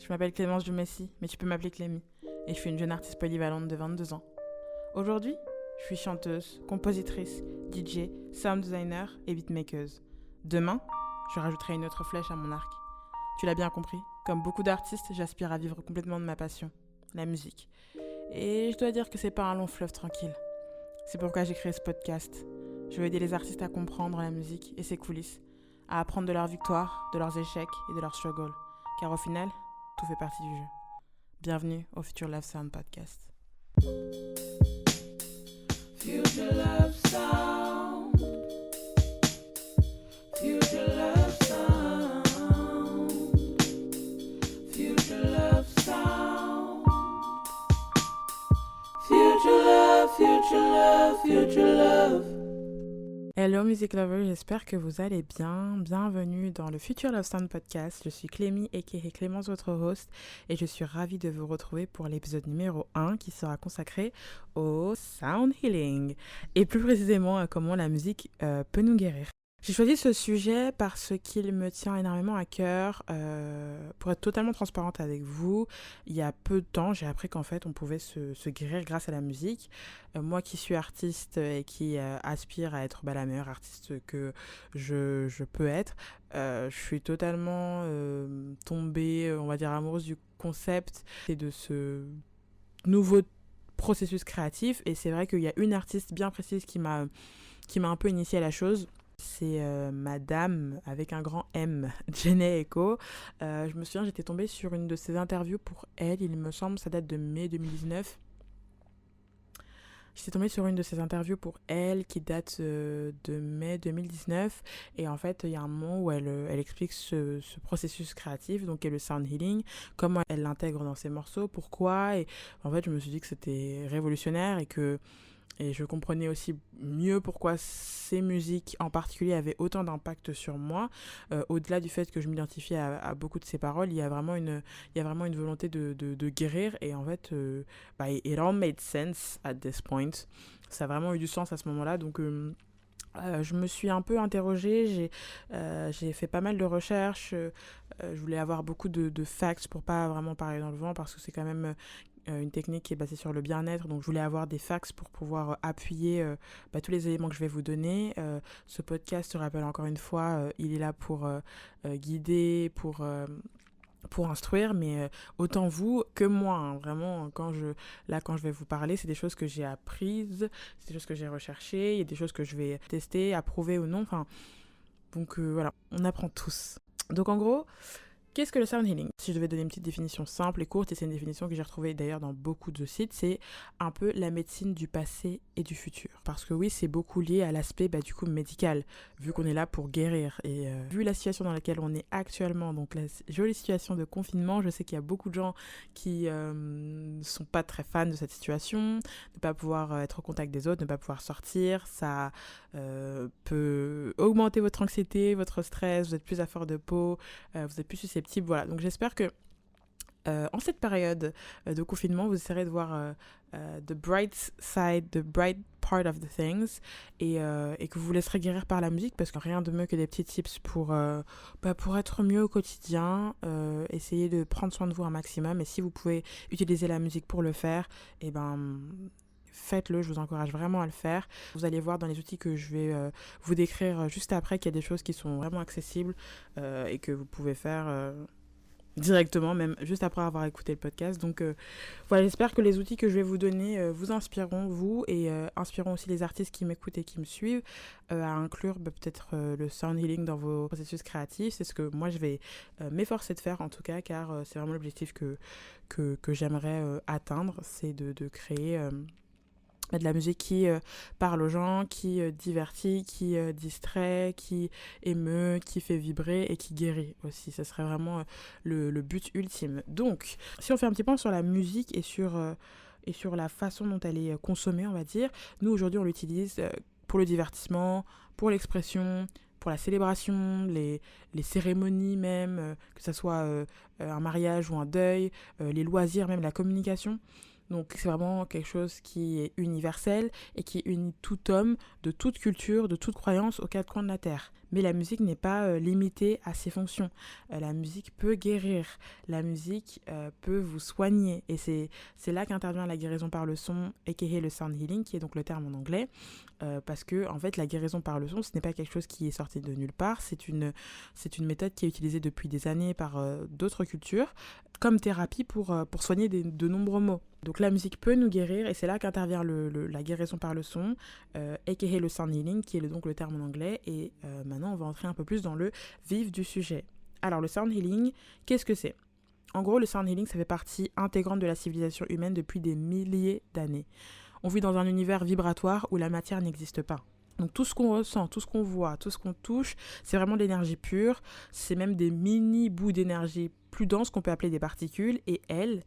Je m'appelle Clémence Dumessi, mais tu peux m'appeler Clémy, et je suis une jeune artiste polyvalente de 22 ans. Aujourd'hui, je suis chanteuse, compositrice, DJ, sound designer et beatmaker. Demain, je rajouterai une autre flèche à mon arc. Tu l'as bien compris, comme beaucoup d'artistes, j'aspire à vivre complètement de ma passion, la musique. Et je dois dire que c'est pas un long fleuve tranquille. C'est pourquoi j'ai créé ce podcast. Je veux aider les artistes à comprendre la musique et ses coulisses, à apprendre de leurs victoires, de leurs échecs et de leurs struggles. Car au final, tout fait partie du jeu. Bienvenue au Future Love Sound Podcast. Future Love Sound. Future Love Sound. Future Love Sound. Future Love, Future Love, Future Love. Hello music lovers, j'espère que vous allez bien. Bienvenue dans le Future Love Sound Podcast. Je suis Clémy aka Clémence, votre host, et je suis ravie de vous retrouver pour l'épisode numéro 1 qui sera consacré au sound healing et plus précisément à comment la musique peut nous guérir. J'ai choisi ce sujet parce qu'il me tient énormément à cœur. Pour être totalement transparente avec vous, il y a peu de temps, j'ai appris qu'en fait, on pouvait se guérir grâce à la musique. Moi qui suis artiste et qui aspire à être la meilleure artiste que je peux être, je suis totalement tombée, on va dire, amoureuse du concept et de ce nouveau processus créatif. Et c'est vrai qu'il y a une artiste bien précise qui m'a un peu initiée à la chose. C'est Madame avec un grand M, Jhené Aiko. Je me souviens, j'étais tombée sur une de ses interviews pour elle, il me semble, ça date de mai 2019. J'étais tombée sur une de ses interviews pour elle qui date de mai 2019. Et en fait, il y a un moment où elle explique ce processus créatif, donc qui est le sound healing, comment elle l'intègre dans ses morceaux, pourquoi. Et en fait, je me suis dit que c'était révolutionnaire et je comprenais aussi mieux pourquoi ces musiques en particulier avaient autant d'impact sur moi. Au-delà du fait que je m'identifiais à beaucoup de ces paroles, il y a vraiment une volonté de guérir. Et en fait, it all made sense at this point. Ça a vraiment eu du sens à ce moment-là. Donc, je me suis un peu interrogée, j'ai fait pas mal de recherches. Je voulais avoir beaucoup de facts pour pas vraiment parler dans le vent parce que c'est quand même une technique qui est basée sur le bien-être, donc je voulais avoir des facts pour pouvoir appuyer tous les éléments que je vais vous donner. Ce podcast, je rappelle encore une fois, il est là pour guider, pour instruire, mais autant vous que moi, hein. Vraiment, quand je vais vous parler, c'est des choses que j'ai apprises, c'est des choses que j'ai recherchées, il y a des choses que je vais tester, approuver ou non, enfin, donc voilà, on apprend tous. Donc en gros, qu'est-ce que le sound healing ? Si je devais donner une petite définition simple et courte, et c'est une définition que j'ai retrouvée d'ailleurs dans beaucoup de sites, c'est un peu la médecine du passé et du futur. Parce que oui, c'est beaucoup lié à l'aspect du coup médical, vu qu'on est là pour guérir. Et vu la situation dans laquelle on est actuellement, donc la jolie situation de confinement, je sais qu'il y a beaucoup de gens qui sont pas très fans de cette situation, ne pas pouvoir être au contact des autres, ne pas pouvoir sortir, ça peut augmenter votre anxiété, votre stress, vous êtes plus à fleur de peau, vous êtes plus susceptible. Voilà, donc j'espère que en cette période de confinement, vous essaierez de voir the bright side, the bright part of the things, et que vous vous laisserez guérir par la musique, parce que rien de mieux que des petits tips pour être mieux au quotidien. Essayez de prendre soin de vous un maximum, et si vous pouvez utiliser la musique pour le faire, et faites-le, je vous encourage vraiment à le faire. Vous allez voir dans les outils que je vais vous décrire juste après qu'il y a des choses qui sont vraiment accessibles et que vous pouvez faire directement, même juste après avoir écouté le podcast. Donc voilà, j'espère que les outils que je vais vous donner vous inspireront, vous, et inspireront aussi les artistes qui m'écoutent et qui me suivent à inclure peut-être le sound healing dans vos processus créatifs. C'est ce que moi je vais m'efforcer de faire en tout cas, car c'est vraiment l'objectif que j'aimerais atteindre, c'est de créer de la musique qui parle aux gens, qui divertit, qui distrait, qui émeut, qui fait vibrer et qui guérit aussi. Ce serait vraiment le but ultime. Donc, si on fait un petit point sur la musique et sur la façon dont elle est consommée, on va dire, nous aujourd'hui on l'utilise pour le divertissement, pour l'expression, pour la célébration, les cérémonies même, que ce soit un mariage ou un deuil, les loisirs, même la communication. Donc c'est vraiment quelque chose qui est universel et qui unit tout homme de toute culture, de toute croyance aux quatre coins de la terre. Mais la musique n'est pas limitée à ses fonctions. La musique peut guérir, la musique peut vous soigner. Et c'est là qu'intervient la guérison par le son, aka le sound healing, qui est donc le terme en anglais. Parce que en fait, la guérison par le son, ce n'est pas quelque chose qui est sorti de nulle part. C'est une méthode qui est utilisée depuis des années par d'autres cultures comme thérapie pour soigner de nombreux maux. Donc la musique peut nous guérir et c'est là qu'intervient la guérison par le son, aka le sound healing, qui est donc le terme en anglais. Et maintenant, on va entrer un peu plus dans le vif du sujet. Alors le sound healing, qu'est-ce que c'est ? En gros, le sound healing, ça fait partie intégrante de la civilisation humaine depuis des milliers d'années. On vit dans un univers vibratoire où la matière n'existe pas. Donc tout ce qu'on ressent, tout ce qu'on voit, tout ce qu'on touche, c'est vraiment de l'énergie pure. C'est même des mini bouts d'énergie plus denses qu'on peut appeler des particules. Et elles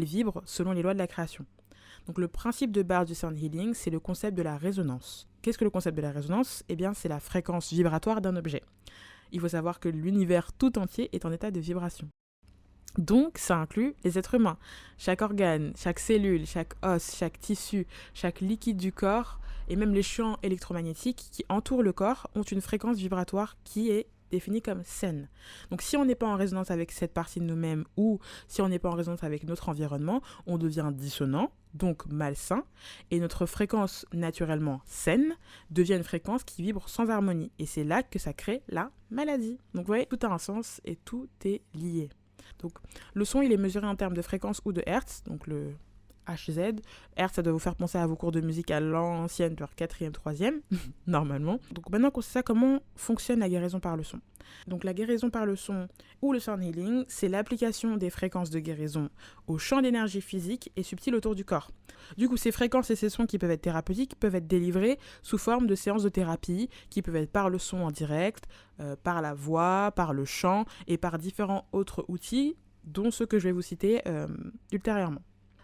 vibrent selon les lois de la création. Donc le principe de base du sound healing, c'est le concept de la résonance. Qu'est-ce que le concept de la résonance ? Eh bien, c'est la fréquence vibratoire d'un objet. Il faut savoir que l'univers tout entier est en état de vibration. Donc, ça inclut les êtres humains. Chaque organe, chaque cellule, chaque os, chaque tissu, chaque liquide du corps et même les champs électromagnétiques qui entourent le corps ont une fréquence vibratoire qui est définie comme saine. Donc, si on n'est pas en résonance avec cette partie de nous-mêmes ou si on n'est pas en résonance avec notre environnement, on devient dissonant, donc malsain, et notre fréquence naturellement saine devient une fréquence qui vibre sans harmonie. Et c'est là que ça crée la maladie. Donc, vous voyez, tout a un sens et tout est lié. Donc, le son, il est mesuré en termes de fréquence ou de hertz, donc le Hz. Hertz, ça doit vous faire penser à vos cours de musique à l'ancienne, vers 4e, 3e, normalement. Donc, maintenant qu'on sait ça, comment fonctionne la guérison par le son ? Donc, la guérison par le son ou le sound healing, c'est l'application des fréquences de guérison au champ d'énergie physique et subtil autour du corps. Du coup, ces fréquences et ces sons qui peuvent être thérapeutiques peuvent être délivrés sous forme de séances de thérapie qui peuvent être par le son en direct, par la voix, par le chant et par différents autres outils, dont ceux que je vais vous citer ultérieurement.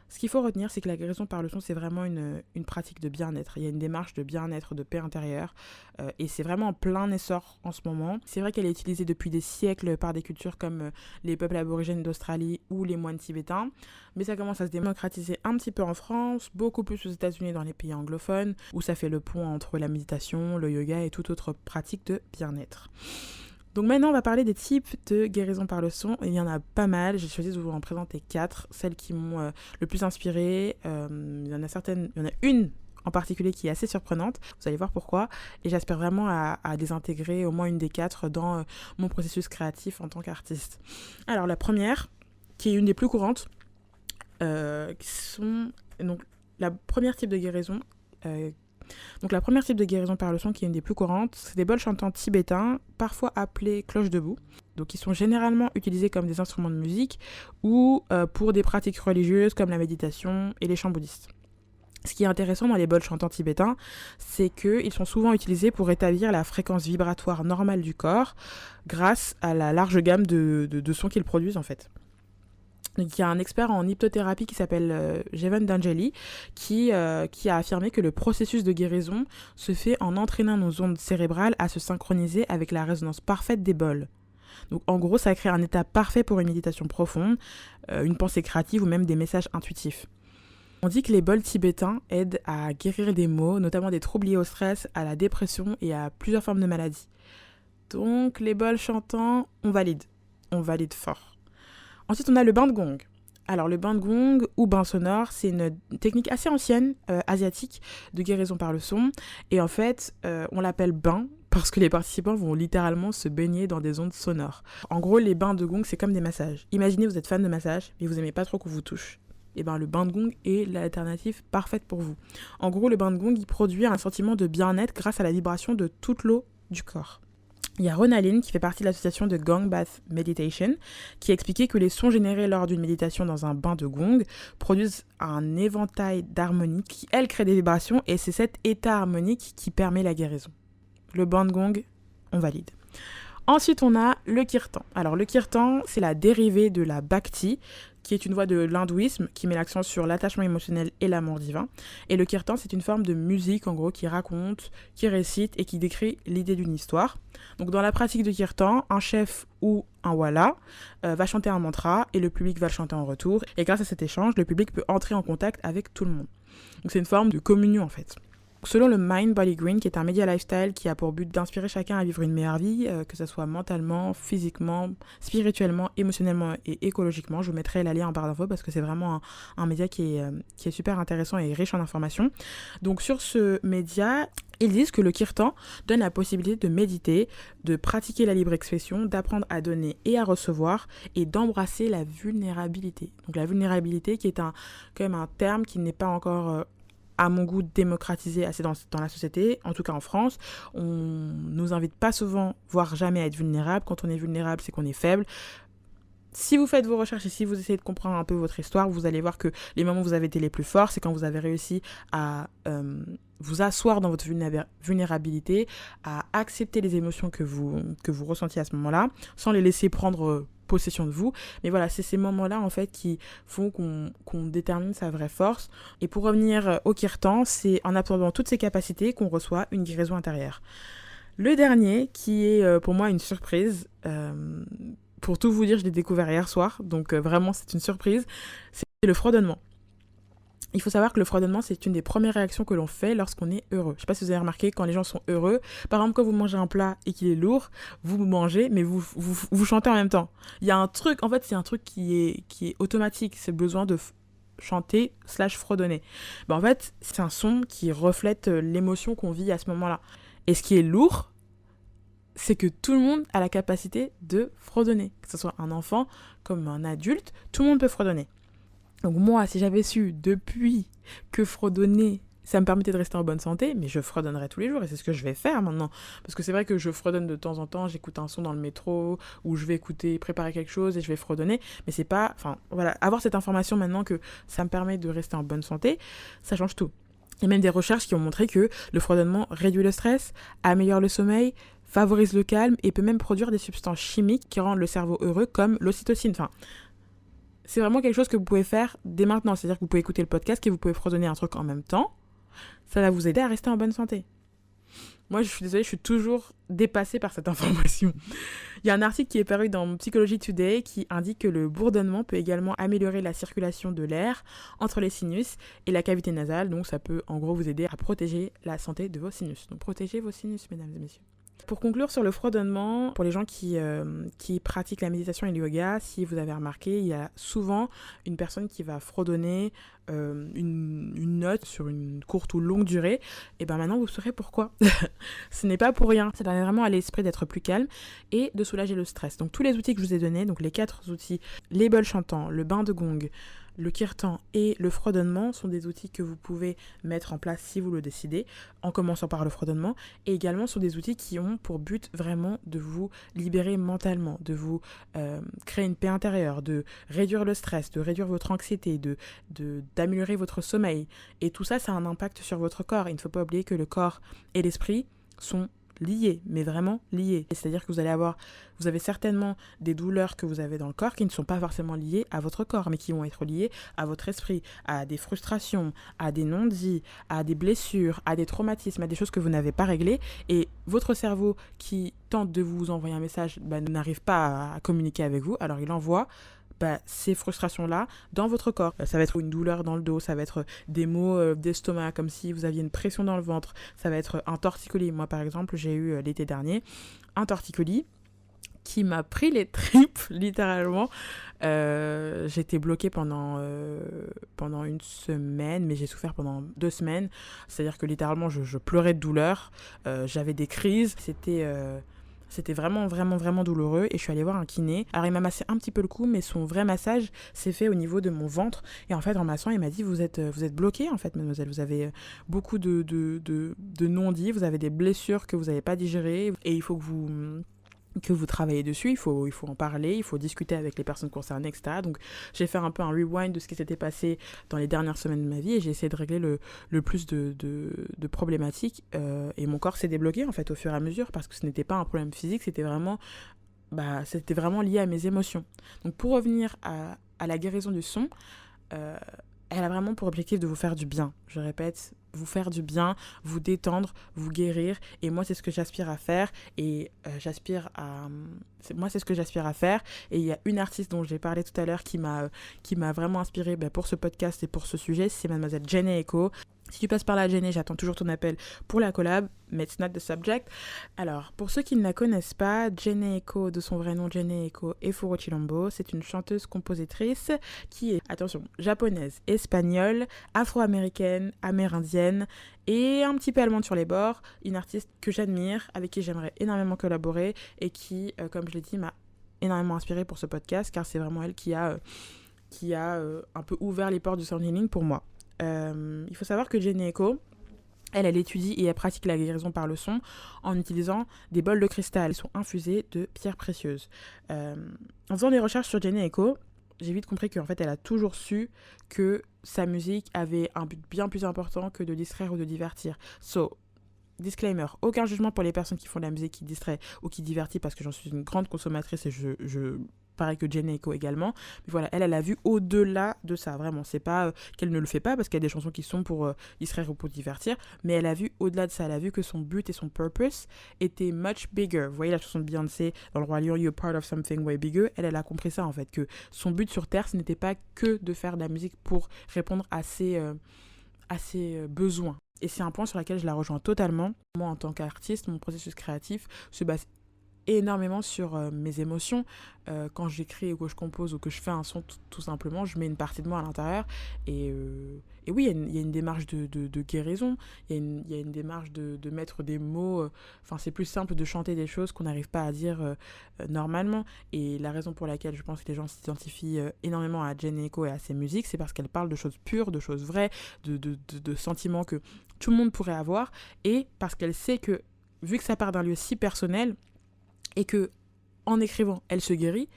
Ce qu'il faut retenir, c'est que la guérison par le son, c'est vraiment une pratique de bien-être. Il y a une démarche de bien-être, de paix intérieure. Et c'est vraiment en plein essor en ce moment. C'est vrai qu'elle est utilisée depuis des siècles par des cultures comme les peuples aborigènes d'Australie ou les moines tibétains. Mais ça commence à se démocratiser un petit peu en France, beaucoup plus aux États-Unis dans les pays anglophones, où ça fait le pont entre la méditation, le yoga et toute autre pratique de bien-être. Donc maintenant, on va parler des types de guérison par le son. Il y en a pas mal. J'ai choisi de vous en présenter 4, celles qui m'ont le plus inspirée. Il y en a une en particulier qui est assez surprenante. Vous allez voir pourquoi. Et j'espère vraiment à les intégrer, au moins une des 4, dans mon processus créatif en tant qu'artiste. Alors la première, qui est une des plus courantes, donc la première type de guérison... Donc la première type de guérison par le son qui est une des plus courantes, c'est des bols chantants tibétains, parfois appelés cloches debout. Donc ils sont généralement utilisés comme des instruments de musique ou pour des pratiques religieuses comme la méditation et les chants bouddhistes. Ce qui est intéressant dans les bols chantants tibétains, c'est qu'ils sont souvent utilisés pour rétablir la fréquence vibratoire normale du corps grâce à la large gamme de sons qu'ils produisent en fait. Donc, il y a un expert en hypnothérapie qui s'appelle Jeevan Dangeli qui a affirmé que le processus de guérison se fait en entraînant nos ondes cérébrales à se synchroniser avec la résonance parfaite des bols. Donc en gros, ça crée un état parfait pour une méditation profonde, une pensée créative ou même des messages intuitifs. On dit que les bols tibétains aident à guérir des maux, notamment des troubles liés au stress, à la dépression et à plusieurs formes de maladies. Donc les bols chantants, on valide fort. Ensuite, on a le bain de gong. Alors, le bain de gong ou bain sonore, c'est une technique assez ancienne, asiatique, de guérison par le son. Et en fait, on l'appelle bain parce que les participants vont littéralement se baigner dans des ondes sonores. En gros, les bains de gong, c'est comme des massages. Imaginez, vous êtes fan de massage, mais vous n'aimez pas trop qu'on vous touche. Et bien, le bain de gong est l'alternative parfaite pour vous. En gros, le bain de gong, il produit un sentiment de bien-être grâce à la vibration de toute l'eau du corps. Il y a Ronaline qui fait partie de l'association de Gong Bath Meditation qui a expliqué que les sons générés lors d'une méditation dans un bain de gong produisent un éventail d'harmonies qui, elles, créent des vibrations et c'est cet état harmonique qui permet la guérison. Le bain de gong, on valide. Ensuite, on a le kirtan. Alors, le kirtan, c'est la dérivée de la bhakti, qui est une voie de l'hindouisme qui met l'accent sur l'attachement émotionnel et l'amour divin. Et le kirtan, c'est une forme de musique, en gros, qui raconte, qui récite et qui décrit l'idée d'une histoire. Donc, dans la pratique de kirtan, un chef ou un wala va chanter un mantra et le public va le chanter en retour. Et grâce à cet échange, le public peut entrer en contact avec tout le monde. Donc, c'est une forme de communion, en fait. Selon le Mind Body Green, qui est un média lifestyle qui a pour but d'inspirer chacun à vivre une meilleure vie, que ce soit mentalement, physiquement, spirituellement, émotionnellement et écologiquement. Je vous mettrai la lien en barre d'infos parce que c'est vraiment un média qui est super intéressant et riche en informations. Donc sur ce média, ils disent que le kirtan donne la possibilité de méditer, de pratiquer la libre expression, d'apprendre à donner et à recevoir et d'embrasser la vulnérabilité. Donc la vulnérabilité qui est quand même un terme qui n'est pas encore... à mon goût, démocratisé assez dans la société, en tout cas en France. On nous invite pas souvent, voire jamais à être vulnérable. Quand on est vulnérable, c'est qu'on est faible. Si vous faites vos recherches et si vous essayez de comprendre un peu votre histoire, vous allez voir que les moments où vous avez été les plus forts, c'est quand vous avez réussi à vous asseoir dans votre vulnérabilité, à accepter les émotions que vous ressentiez à ce moment-là, sans les laisser prendre possession de vous. Mais voilà, c'est ces moments-là en fait qui font qu'on détermine sa vraie force. Et pour revenir au kirtan, c'est en absorbant toutes ces capacités qu'on reçoit une guérison intérieure. Le dernier, qui est pour moi une surprise, pour tout vous dire, je l'ai découvert hier soir, donc vraiment c'est une surprise, c'est le fredonnement. Il faut savoir que le fredonnement, c'est une des premières réactions que l'on fait lorsqu'on est heureux. Je ne sais pas si vous avez remarqué, quand les gens sont heureux, par exemple, quand vous mangez un plat et qu'il est lourd, vous mangez, mais vous chantez en même temps. Il y a un truc, en fait, c'est un truc qui est automatique, c'est le besoin de chanter / fredonner. En fait, c'est un son qui reflète l'émotion qu'on vit à ce moment-là. Et ce qui est lourd, c'est que tout le monde a la capacité de fredonner. Que ce soit un enfant comme un adulte, tout le monde peut fredonner. Donc moi, si j'avais su depuis que fredonner, ça me permettait de rester en bonne santé, mais je fredonnerais tous les jours et c'est ce que je vais faire maintenant. Parce que c'est vrai que je fredonne de temps en temps, j'écoute un son dans le métro ou je vais préparer quelque chose et je vais fredonner. Mais c'est pas... Enfin, voilà, avoir cette information maintenant que ça me permet de rester en bonne santé, ça change tout. Il y a même des recherches qui ont montré que le fredonnement réduit le stress, améliore le sommeil, favorise le calme et peut même produire des substances chimiques qui rendent le cerveau heureux comme l'ocytocine. Enfin, c'est vraiment quelque chose que vous pouvez faire dès maintenant. C'est-à-dire que vous pouvez écouter le podcast et vous pouvez fredonner un truc en même temps. Ça va vous aider à rester en bonne santé. Moi, je suis désolée, je suis toujours dépassée par cette information. Il y a un article qui est paru dans Psychology Today qui indique que le bourdonnement peut également améliorer la circulation de l'air entre les sinus et la cavité nasale. Donc, ça peut en gros vous aider à protéger la santé de vos sinus. Donc, protégez vos sinus, mesdames et messieurs. Pour conclure sur le fredonnement, pour les gens qui pratiquent la méditation et le yoga, si vous avez remarqué, il y a souvent une personne qui va fredonner une note sur une courte ou longue durée. Et bien maintenant, vous saurez pourquoi. Ce n'est pas pour rien. Ça permet vraiment à l'esprit d'être plus calme et de soulager le stress. Donc tous les outils que je vous ai donnés, donc les 4 outils, les bols chantants, le bain de gong, le kirtan et le fredonnement sont des outils que vous pouvez mettre en place si vous le décidez, en commençant par le fredonnement, et également sont des outils qui ont pour but vraiment de vous libérer mentalement, de vous créer une paix intérieure, de réduire le stress, de réduire votre anxiété, d'améliorer votre sommeil. Et tout ça, ça a un impact sur votre corps. Il ne faut pas oublier que le corps et l'esprit sont liés, mais vraiment liés. C'est-à-dire que vous avez certainement des douleurs que vous avez dans le corps qui ne sont pas forcément liées à votre corps, mais qui vont être liées à votre esprit, à des frustrations, à des non-dits, à des blessures, à des traumatismes, à des choses que vous n'avez pas réglées. Et votre cerveau qui tente de vous envoyer un message n'arrive pas à communiquer avec vous, alors il envoie ces frustrations-là dans votre corps. Ça va être une douleur dans le dos, ça va être des maux d'estomac, comme si vous aviez une pression dans le ventre, ça va être un torticolis. Moi, par exemple, j'ai eu l'été dernier un torticolis qui m'a pris les tripes, littéralement. J'étais bloquée pendant une semaine, mais j'ai souffert pendant 2 semaines. C'est-à-dire que littéralement, je pleurais de douleur, j'avais des crises, C'était vraiment, vraiment, vraiment douloureux et je suis allée voir un kiné. Alors, il m'a massé un petit peu le cou, mais son vrai massage s'est fait au niveau de mon ventre. Et en fait, en massant, il m'a dit, vous êtes bloquée, en fait, mademoiselle. Vous avez beaucoup de non-dits, vous avez des blessures que vous n'avez pas digérées et il faut que vous travaillez dessus, il faut en parler, il faut discuter avec les personnes concernées, etc. Donc, j'ai fait un peu un rewind de ce qui s'était passé dans les dernières semaines de ma vie et j'ai essayé de régler le plus de problématiques. Et mon corps s'est débloqué, en fait, au fur et à mesure, parce que ce n'était pas un problème physique, c'était vraiment lié à mes émotions. Donc, pour revenir à la guérison du son, elle a vraiment pour objectif de vous faire du bien. Je répète, vous faire du bien, vous détendre, vous guérir. Et moi, c'est ce que j'aspire à faire. Et moi, c'est ce que j'aspire à faire. Et il y a une artiste dont j'ai parlé tout à l'heure qui m'a vraiment inspirée pour ce podcast et pour ce sujet. C'est mademoiselle Jhené Aiko. Si tu passes par là, Jenny, j'attends toujours ton appel pour la collab, mais it's not the subject. Alors, pour ceux qui ne la connaissent pas, Jhené Aiko, de son vrai nom Jhené Aiko Efuro Chilombo, c'est une chanteuse-compositrice qui est, attention, japonaise, espagnole, afro-américaine, amérindienne et un petit peu allemande sur les bords. Une artiste que j'admire, avec qui j'aimerais énormément collaborer et qui, comme je l'ai dit, m'a énormément inspirée pour ce podcast, car c'est vraiment elle qui a un peu ouvert les portes du sound healing pour moi. Il faut savoir que Jhené Aiko, elle étudie et elle pratique la guérison par le son en utilisant des bols de cristal qui sont infusés de pierres précieuses. En faisant des recherches sur Jhené Aiko, j'ai vite compris qu'en fait, elle a toujours su que sa musique avait un but bien plus important que de distraire ou de divertir. So, disclaimer, aucun jugement pour les personnes qui font de la musique qui distrait ou qui divertit, parce que j'en suis une grande consommatrice et je pareil que Jhené Aiko également. Mais voilà, elle a vu au-delà de ça, vraiment. C'est pas qu'elle ne le fait pas, parce qu'il y a des chansons qui sont pour distraire ou pour divertir, mais elle a vu au-delà de ça. Elle a vu que son but et son purpose étaient much bigger. Vous voyez la chanson de Beyoncé dans Le Roi Lion, You're part of something way bigger. Elle a compris ça, en fait, que son but sur Terre, ce n'était pas que de faire de la musique pour répondre à ses besoins. Et c'est un point sur lequel je la rejoins totalement. Moi, en tant qu'artiste, mon processus créatif se base énormément sur mes émotions. Quand j'écris ou que je compose ou que je fais un son, tout simplement, je mets une partie de moi à l'intérieur. Et oui, il y a une démarche de guérison. Il y a une démarche de mettre des mots. Enfin, c'est plus simple de chanter des choses qu'on n'arrive pas à dire normalement. Et la raison pour laquelle je pense que les gens s'identifient énormément à Jhené Aiko et à ses musiques, c'est parce qu'elle parle de choses pures, de choses vraies, de sentiments que tout le monde pourrait avoir. Et parce qu'elle sait que, vu que ça part d'un lieu si personnel, et que en écrivant, elle se guérit,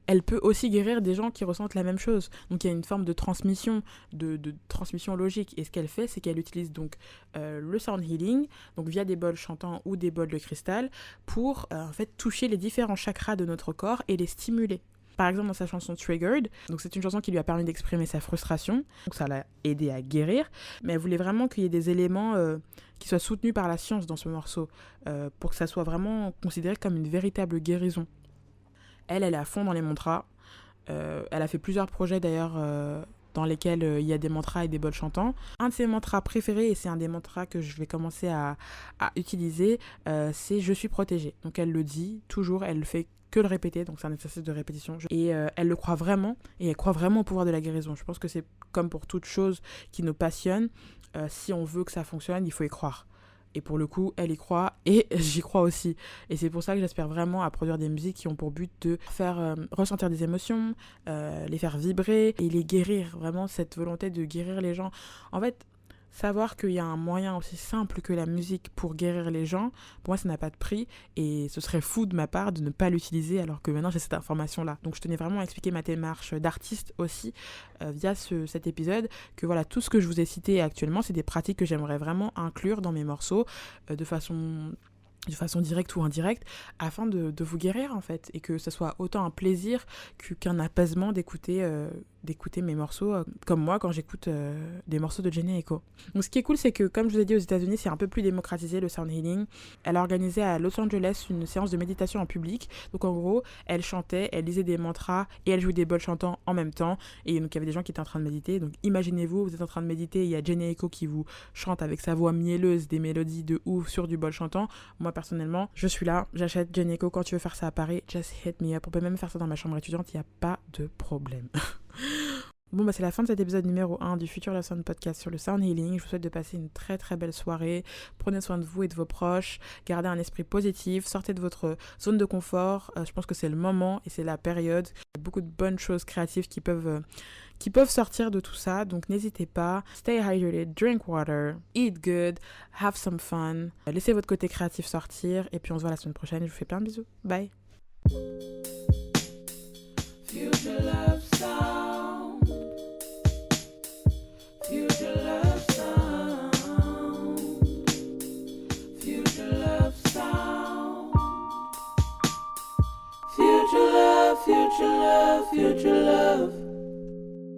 elle peut aussi guérir des gens qui ressentent la même chose. Donc il y a une forme de transmission, de transmission logique. Et ce qu'elle fait, c'est qu'elle utilise donc le sound healing, donc via des bols chantants ou des bols de cristal, pour en fait toucher les différents chakras de notre corps et les stimuler. Par exemple, dans sa chanson Triggered, donc c'est une chanson qui lui a permis d'exprimer sa frustration, donc ça l'a aidé à guérir, mais elle voulait vraiment qu'il y ait des éléments qui soient soutenus par la science dans ce morceau, pour que ça soit vraiment considéré comme une véritable guérison. Elle est à fond dans les mantras. Elle a fait plusieurs projets d'ailleurs dans lesquels il y a des mantras et des bols chantants. Un de ses mantras préférés, et c'est un des mantras que je vais commencer à utiliser, c'est « Je suis protégée ». Donc elle le dit toujours, elle le fait que le répéter, donc c'est un exercice de répétition. Et elle le croit vraiment, et elle croit vraiment au pouvoir de la guérison. Je pense que c'est comme pour toute chose qui nous passionne, si on veut que ça fonctionne, il faut y croire. Et pour le coup, elle y croit et j'y crois aussi. Et c'est pour ça que j'espère vraiment à produire des musiques qui ont pour but de faire ressentir des émotions, les faire vibrer et les guérir. Vraiment, cette volonté de guérir les gens. En fait, savoir qu'il y a un moyen aussi simple que la musique pour guérir les gens, pour moi, ça n'a pas de prix. Et ce serait fou de ma part de ne pas l'utiliser alors que maintenant, j'ai cette information-là. Donc, je tenais vraiment à expliquer ma démarche d'artiste aussi via cet épisode, que voilà, tout ce que je vous ai cité actuellement, c'est des pratiques que j'aimerais vraiment inclure dans mes morceaux de façon directe ou indirecte, afin de vous guérir en fait, et que ce soit autant un plaisir qu'un apaisement d'écouter mes morceaux, comme moi quand j'écoute des morceaux de Jhené Aiko. Donc ce qui est cool, c'est que comme je vous ai dit, aux États-Unis, c'est un peu plus démocratisé le sound healing. Elle a organisé à Los Angeles une séance de méditation en public. Donc en gros, elle chantait, elle lisait des mantras et elle jouait des bols chantants en même temps. Et donc il y avait des gens qui étaient en train de méditer. Donc imaginez-vous, vous êtes en train de méditer, il y a Jhené Aiko qui vous chante avec sa voix mielleuse des mélodies de ouf sur du bol chantant. Moi personnellement, je suis là, j'achète Jhené Aiko. Quand tu veux faire ça à Paris, just hit me up. On peut même faire ça dans ma chambre étudiante, il n'y a pas de problème. Bon, c'est la fin de cet épisode numéro 1 du Future Lesson Podcast sur le sound healing. Je vous souhaite de passer une très très belle soirée. Prenez soin de vous et de vos proches. Gardez un esprit positif. Sortez de votre zone de confort. Je pense que c'est le moment et c'est la période. Il y a beaucoup de bonnes choses créatives qui peuvent sortir de tout ça. Donc n'hésitez pas. Stay hydrated, drink water, eat good, have some fun. Laissez votre côté créatif sortir. Et puis on se voit la semaine prochaine. Je vous fais plein de bisous. Bye. Future Love Sound. Future Love Sound. Future Love Sound. Future love, future love, future love.